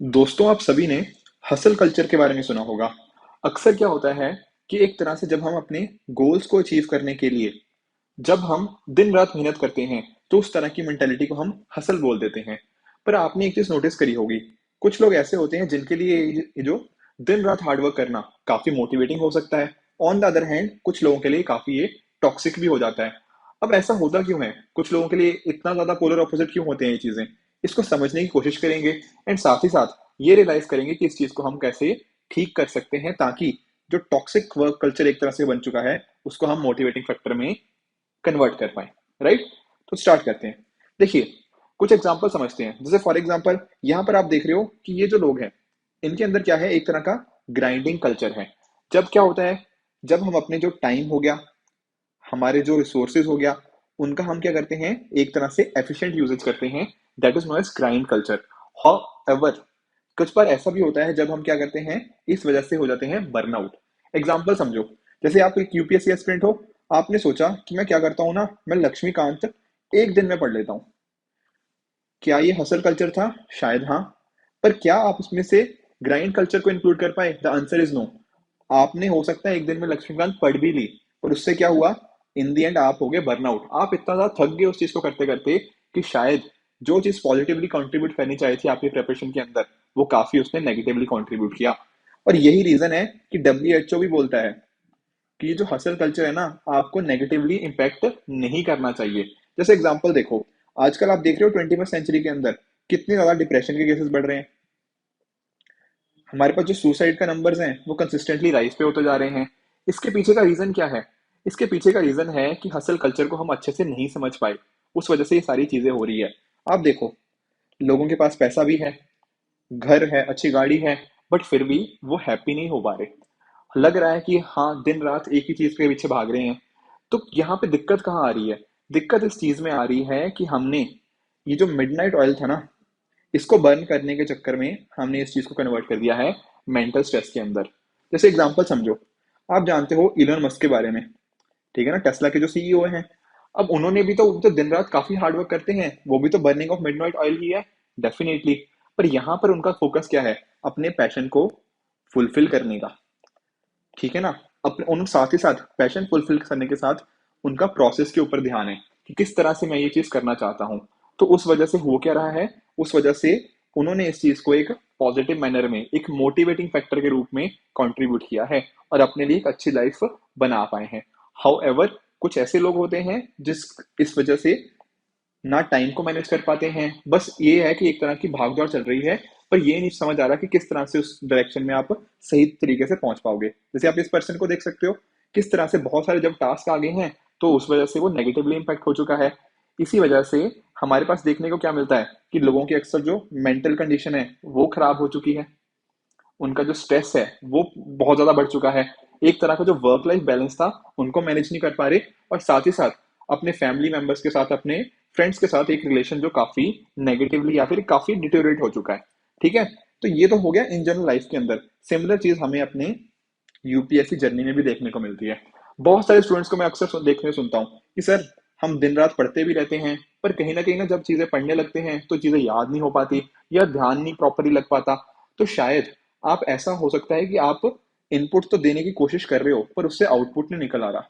दोस्तों, आप सभी ने हसल कल्चर के बारे में सुना होगा। अक्सर क्या होता है कि एक तरह से जब हम अपने गोल्स को अचीव करने के लिए जब हम दिन रात मेहनत करते हैं, तो उस तरह की मेंटालिटी को हम हसल बोल देते हैं। पर आपने एक चीज नोटिस करी होगी, कुछ लोग ऐसे होते हैं जिनके लिए ये जो दिन रात हार्डवर्क करना काफी मोटिवेटिंग हो सकता है। ऑन द अदर हैंड कुछ लोगों के लिए काफी ये टॉक्सिक भी हो जाता है। अब ऐसा होता क्यों है, कुछ लोगों के लिए इतना ज्यादा पोलर ऑपोजिट क्यों होते हैं ये चीजें? इसको समझने की कोशिश करेंगे एंड साथ ही साथ ये रियलाइज करेंगे कि इस चीज को हम कैसे ठीक कर सकते हैं, ताकि जो टॉक्सिक वर्क कल्चर एक तरह से बन चुका है उसको हम मोटिवेटिंग फैक्टर में कन्वर्ट कर पाए। राइट? तो स्टार्ट करते हैं। देखिए, कुछ एग्जांपल समझते हैं। जैसे फॉर एग्जांपल यहाँ पर आप देख रहे हो कि ये जो लोग हैं, इनके अंदर क्या है, एक तरह का ग्राइंडिंग कल्चर है। जब क्या होता है, जब हम अपने जो टाइम हो गया, हमारे जो रिसोर्सेज हो गया, उनका हम क्या करते हैं, एक तरह से एफिशिएंट यूजेज करते हैं। That is known as grind culture. However कुछ बार ऐसा भी होता है जब हम क्या करते हैं, इस वजह से हो जाते हैं बर्नआउट। एग्जाम्पल समझो। जैसे आप एक यूपीएससी एस्पिरेंट हो, आपने सोचा कि मैं क्या करता हूँ ना, मैं लक्ष्मीकांत एक दिन में पढ़ लेता हूँ। क्या ये हसल कल्चर था? शायद हाँ। पर क्या आप उसमें से ग्राइंड कल्चर को इंक्लूड कर पाए? The answer is no. आपने हो सकता है एक दिन में लक्ष्मीकांत पढ़ भी ली, पर उससे क्या हुआ, इन दी एंड आप हो गए बर्नआउट। आप इतना ज्यादा थक गए उस चीज को करते करते कि शायद जो चीज पॉजिटिवली कंट्रीब्यूट करनी चाहिए थी आपकी प्रिपरेशन के अंदर, वो काफी उसने नेगेटिवली कंट्रीब्यूट किया। और यही रीजन है कि डब्ल्यू भी बोलता है कि ये जो हसल कल्चर है ना, आपको नेगेटिवली इम्पैक्ट नहीं करना चाहिए। जैसे एग्जांपल देखो, आजकल आप देख रहे हो 21st सेंचुरी के अंदर कितने ज्यादा डिप्रेशन के केसेस बढ़ रहे हैं। हमारे पास जो सुसाइड का नंबर्स हैं वो कंसिस्टेंटली राइज पे होते जा रहे हैं। इसके पीछे का रीजन क्या है? इसके पीछे का रीजन है कि हसल कल्चर को हम अच्छे से नहीं समझ पाए, उस वजह से ये सारी चीजें हो रही है। आप देखो, लोगों के पास पैसा भी है, घर है, अच्छी गाड़ी है, बट फिर भी वो हैप्पी नहीं हो पा रहे। लग रहा है कि हाँ, दिन रात एक ही चीज के पीछे भाग रहे हैं। तो यहाँ पे दिक्कत कहाँ आ रही है? दिक्कत इस चीज में आ रही है कि हमने ये जो मिडनाइट ऑयल था ना, इसको बर्न करने के चक्कर में हमने इस चीज को कन्वर्ट कर दिया है मेंटल स्ट्रेस के अंदर। जैसे एग्जांपल समझो, आप जानते हो इलोन मस्क के बारे में, ठीक है ना, टेस्ला के जो सीईओ हैं। अब उन्होंने भी तो दिन रात काफी हार्डवर्क करते हैं, वो भी तो बर्निंग ऑफ मिडनाइट ऑयल ही है, डेफिनेटली। पर यहाँ पर उनका फोकस क्या है? अपने पैशन को फुलफिल करने का। ठीक है ना? अपने उन साथ ही साथ पैशन फुलफिल करने के साथ उनका प्रोसेस के ऊपर ध्यान है कि किस तरह से मैं ये चीज करना चाहता हूँ। तो उस वजह से हो क्या रहा है, उस वजह से उन्होंने इस चीज को एक पॉजिटिव मैनर में, एक मोटिवेटिंग फैक्टर के रूप में कंट्रीब्यूट किया है और अपने लिए एक अच्छी लाइफ बना पाए हैं। हाउ कुछ ऐसे लोग होते हैं जिस इस वजह से ना टाइम को मैनेज कर पाते हैं। बस ये है कि एक तरह की भागदौड़ चल रही है, पर ये नहीं समझ आ रहा कि किस तरह से उस डायरेक्शन में आप सही तरीके से पहुंच पाओगे। जैसे आप इस पर्सन को देख सकते हो, किस तरह से बहुत सारे जब टास्क आ गए हैं, तो उस वजह से वो नेगेटिवली इम्पैक्ट हो चुका है। इसी वजह से हमारे पास देखने को क्या मिलता है कि लोगों की अक्सर जो मेंटल कंडीशन है वो खराब हो चुकी है। उनका जो स्ट्रेस है वो बहुत ज्यादा बढ़ चुका है। एक तरह का जो वर्क लाइफ बैलेंस था उनको मैनेज नहीं कर पा रहे, और साथ ही साथ अपने फैमिली मेंबर्स के साथ, अपने फ्रेंड्स के साथ एक रिलेशन जो काफी नेगेटिवली या फिर काफी डिटेरियोरेट हो चुका है। ठीक है? तो ये तो हो गया इन जनरल लाइफ के अंदर। सिमिलर चीज हमें अपने यूपीएससी जर्नी में भी देखने को मिलती है। बहुत सारे स्टूडेंट्स को मैं अक्सर देखने सुनता हूँ कि सर, हम दिन रात पढ़ते भी रहते हैं, पर कहीं ना जब चीजें पढ़ने लगते हैं तो चीजें याद नहीं हो पाती या ध्यान नहीं प्रॉपरली लग पाता। तो शायद आप, ऐसा हो सकता है कि आप इनपुट तो देने की कोशिश कर रहे हो, पर उससे आउटपुट नहीं निकल आ रहा।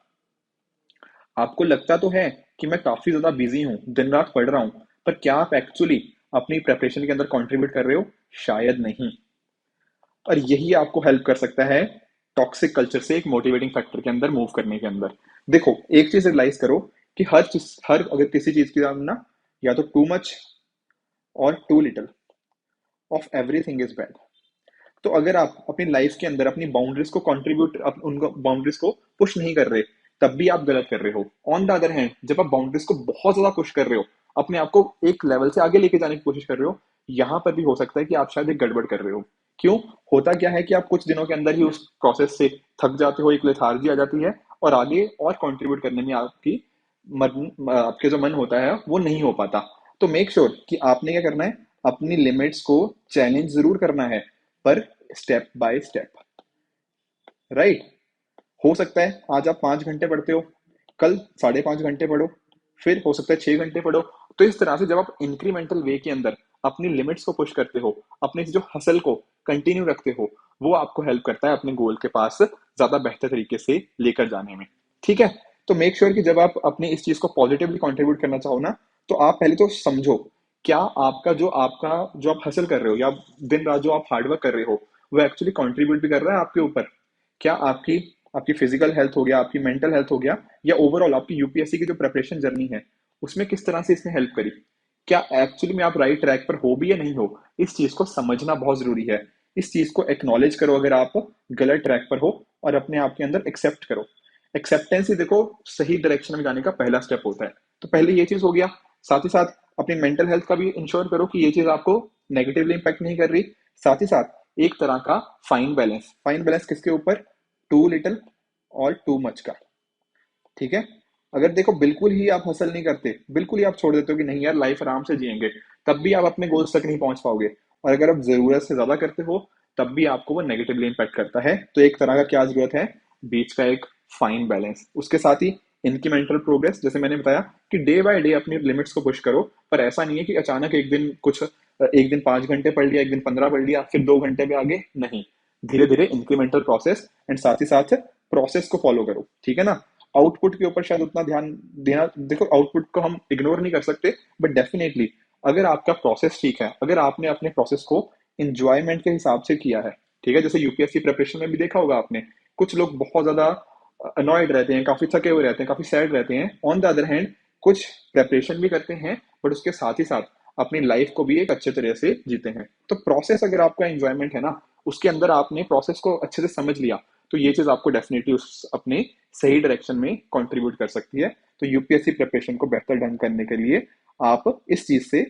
आपको लगता तो है कि मैं काफी ज्यादा बिजी हूँ, दिन रात पढ़ रहा हूँ, पर क्या आप एक्चुअली अपनी प्रेपरेशन के अंदर कंट्रीब्यूट कर रहे हो? शायद नहीं। और यही आपको हेल्प कर सकता है टॉक्सिक कल्चर से एक मोटिवेटिंग फैक्टर के अंदर मूव करने के अंदर। देखो, एक चीज रियलाइज करो कि हर चीज, हर अगर किसी चीज की ना, या तो टू मच और too little of everything is bad. तो अगर आप अपनी लाइफ के अंदर अपनी बाउंड्रीज को कंट्रीब्यूट, उनको बाउंड्रीज को पुश नहीं कर रहे, तब भी आप गलत कर रहे हो। ऑन द अदर हैंड, जब आप बाउंड्रीज को बहुत ज्यादा पुश कर रहे हो, अपने आप को एक लेवल से आगे लेके जाने की कोशिश कर रहे हो, यहां पर भी हो सकता है कि आप शायद एक गड़बड़ कर रहे हो। क्यों? होता क्या है कि आप कुछ दिनों के अंदर ही उस प्रोसेस से थक जाते हो, एक लेथार्जी आ जाती है, और आगे और कंट्रीब्यूट करने में आपकी आपके जो मन होता है वो नहीं हो पाता। तो मेक श्योर कि आपने क्या करना है, अपनी लिमिट्स को चैलेंज जरूर करना है, पर स्टेप बाय स्टेप। राइट? हो सकता है आज आप 5 घंटे पढ़ते हो, कल 5.5 घंटे पढ़ो, फिर हो सकता है 6 घंटे पढ़ो। तो इस तरह से जब आप इंक्रीमेंटल वे के अंदर अपनी लिमिट्स को पुश करते हो, अपने जो हसल को कंटिन्यू रखते हो, वो आपको हेल्प करता है अपने गोल के पास ज्यादा बेहतर तरीके से लेकर जाने में। ठीक है, तो मेक श्योर कि जब आप अपने इस चीज को पॉजिटिवली कंट्रीब्यूट करना चाहो ना, तो आप पहले तो समझो क्या आपका जो आप हसल कर रहे हो या दिन रात जो आप हार्डवर्क कर रहे हो, वो एक्चुअली कंट्रीब्यूट भी कर रहा है आपके ऊपर। क्या आपकी आपकी फिजिकल हेल्थ हो गया, आपकी मेंटल हेल्थ हो गया, या ओवरऑल आपकी यूपीएससी की जो प्रिपरेशन जर्नी है उसमें किस तरह से इसने हेल्प करी, क्या एक्चुअली में आप राइट ट्रैक पर हो भी या नहीं हो, इस चीज को समझना बहुत जरूरी है। इस चीज को एक्नॉलेज करो अगर आप गलत ट्रैक पर हो, और अपने आप के अंदर एक्सेप्ट करो। एक्सेप्टेंस ही देखो सही डायरेक्शन में जाने का पहला स्टेप होता है। तो पहले ये चीज हो गया। साथ ही साथ अपनी मेंटल हेल्थ का भी इंश्योर करो कि ये चीज आपको नेगेटिवली इंपैक्ट नहीं कर रही। साथ ही साथ एक तरह का फाइन बैलेंस किसके ऊपर, टू लिटिल और टू मच का। ठीक है, अगर देखो बिल्कुल ही आप हसल नहीं करते, बिल्कुल ही आप छोड़ देते हो कि नहीं यार लाइफ आराम से जिएंगे, तब भी आप अपने गोल्स तक नहीं पहुंच पाओगे। और अगर आप जरूरत से ज्यादा करते हो, तब भी आपको वो नेगेटिवली इंपैक्ट करता है। तो एक तरह का क्या जरूरत है, बीच का एक फाइन बैलेंस। उसके साथ ही इंक्रीमेंटल प्रोग्रेस, जैसे मैंने बताया कि डे बाय डे अपनी लिमिट्स को पुश करो। पर ऐसा नहीं है कि अचानक एक दिन 5 घंटे पढ़ लिया, एक दिन 15 पढ़ लिया, फिर 2 घंटे पे आगे नहीं। धीरे धीरे इंक्रीमेंटल प्रोसेस, एंड साथ ही साथ प्रोसेस को फॉलो करो। ठीक है ना, आउटपुट के ऊपर शायद उतना ध्यान देना, देखो आउटपुट को हम इग्नोर नहीं कर सकते, बट डेफिनेटली अगर आपका प्रोसेस ठीक है, अगर आपने अपने प्रोसेस को इंजॉयमेंट के हिसाब से किया है, ठीक है, जैसे यूपीएससी प्रिपरेशन में भी देखा होगा आपने, कुछ लोग बहुत ज्यादा अनॉयड रहते हैं, काफी थके हुए रहते हैं, काफी सैड रहते हैं। ऑन द अदर हैंड कुछ प्रेपरेशन भी करते हैं, बट उसके साथ ही साथ अपनी लाइफ को भी एक अच्छे तरह से जीते हैं। तो प्रोसेस अगर आपका एंजॉयमेंट है ना, उसके अंदर आपने प्रोसेस को अच्छे से समझ लिया, तो ये चीज आपको डेफिनेटली उस अपने सही डायरेक्शन में कंट्रीब्यूट कर सकती है। तो यूपीएससी प्रिपरेशन को बेहतर ढंग करने के लिए आप इस चीज से,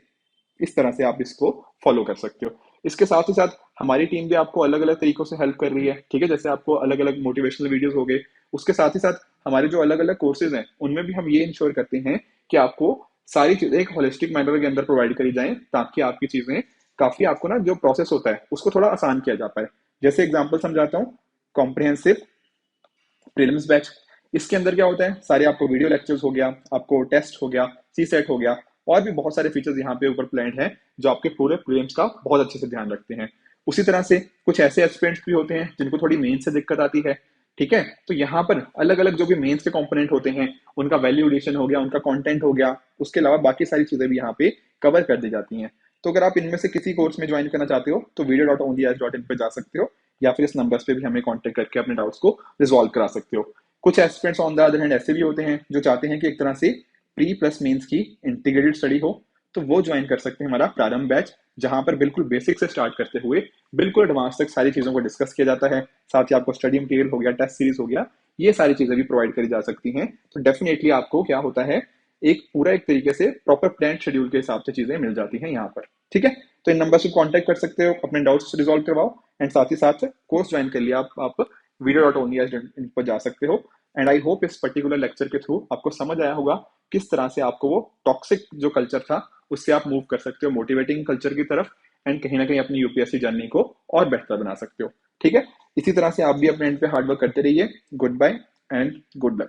इस तरह से आप इसको फॉलो कर सकते हो। इसके साथ ही साथ हमारी टीम भी आपको अलग अलग तरीकों से हेल्प कर रही है। ठीक है, जैसे आपको अलग अलग मोटिवेशनल वीडियोस हो गए, उसके साथ ही साथ हमारे जो अलग अलग कोर्सेज हैं उनमें भी हम ये इंश्योर करते हैं कि आपको सारी चीजें एक होलिस्टिक मैनर के अंदर प्रोवाइड करी जाए, ताकि आपकी चीजें काफी, आपको ना जो प्रोसेस होता है उसको थोड़ा आसान किया जा पाए। जैसे एग्जाम्पल समझाता हूँ, कॉम्प्रिहेंसिव प्रीलिम्स बैच, इसके अंदर क्या होता है, सारे आपको वीडियो लेक्चर्स हो गया, आपको टेस्ट हो गया, सी सेट हो गया, और भी बहुत सारे फीचर्स यहाँ पे ऊपर प्लान्ड हैं जो आपके पूरे प्रीलिम्स का बहुत अच्छे से ध्यान रखते हैं। उसी तरह से कुछ ऐसे एस्पिरेंट्स भी होते हैं जिनको थोड़ी मेंस से दिक्कत आती है। ठीक है, तो यहाँ पर अलग अलग जो भी मेंस के कंपोनेंट होते हैं, उनका वैल्यू एडिशन हो गया, उनका कंटेंट हो गया, उसके अलावा बाकी सारी चीजें भी यहाँ पे कवर कर दी जाती हैं। तो अगर आप इनमें से किसी कोर्स में ज्वाइन करना चाहते हो, तो video.onlyas.in पे जा सकते हो, या फिर इस नंबर्स पे भी हमें कांटेक्ट करके अपने डाउट्स को रिजॉल्व करा सकते हो। कुछ aspirants on the other hand ऐसे भी होते हैं जो चाहते हैं कि एक तरह से प्री प्लस मेंस की इंटीग्रेटेड स्टडी हो, तो वो ज्वाइन कर सकते हैं हमारा प्रारंभ बैच, जहां पर बिल्कुल बेसिक से स्टार्ट करते हुए बिल्कुल एडवांस तक सारी चीजों को डिस्कस किया जाता है। साथ ही आपको स्टडी मटेरियल हो गया, टेस्ट सीरीज हो गया, ये सारी चीजें भी प्रोवाइड करी जा सकती हैं। तो डेफिनेटली आपको क्या होता है, एक तरीके से प्रॉपर प्लान शेड्यूल के हिसाब से चीजें मिल जाती हैं यहाँ पर। ठीक है, तो इन नंबर से कांटेक्ट कर सकते हो, अपने डाउट्स रिजॉल्व करवाओ, एंड साथ ही साथ कोर्स ज्वाइन कर लिया आप video.onlyas.in पर जा सकते हो। एंड आई होप इस पर्टिकुलर लेक्चर के थ्रू आपको समझ आया होगा किस तरह से आपको वो टॉक्सिक जो कल्चर था उससे आप मूव कर सकते हो मोटिवेटिंग कल्चर की तरफ, एंड कहीं ना कहीं अपनी यूपीएससी जर्नी को और बेहतर बना सकते हो। ठीक है, इसी तरह से आप भी अपने एंड पे हार्डवर्क करते रहिए। Goodbye and good luck.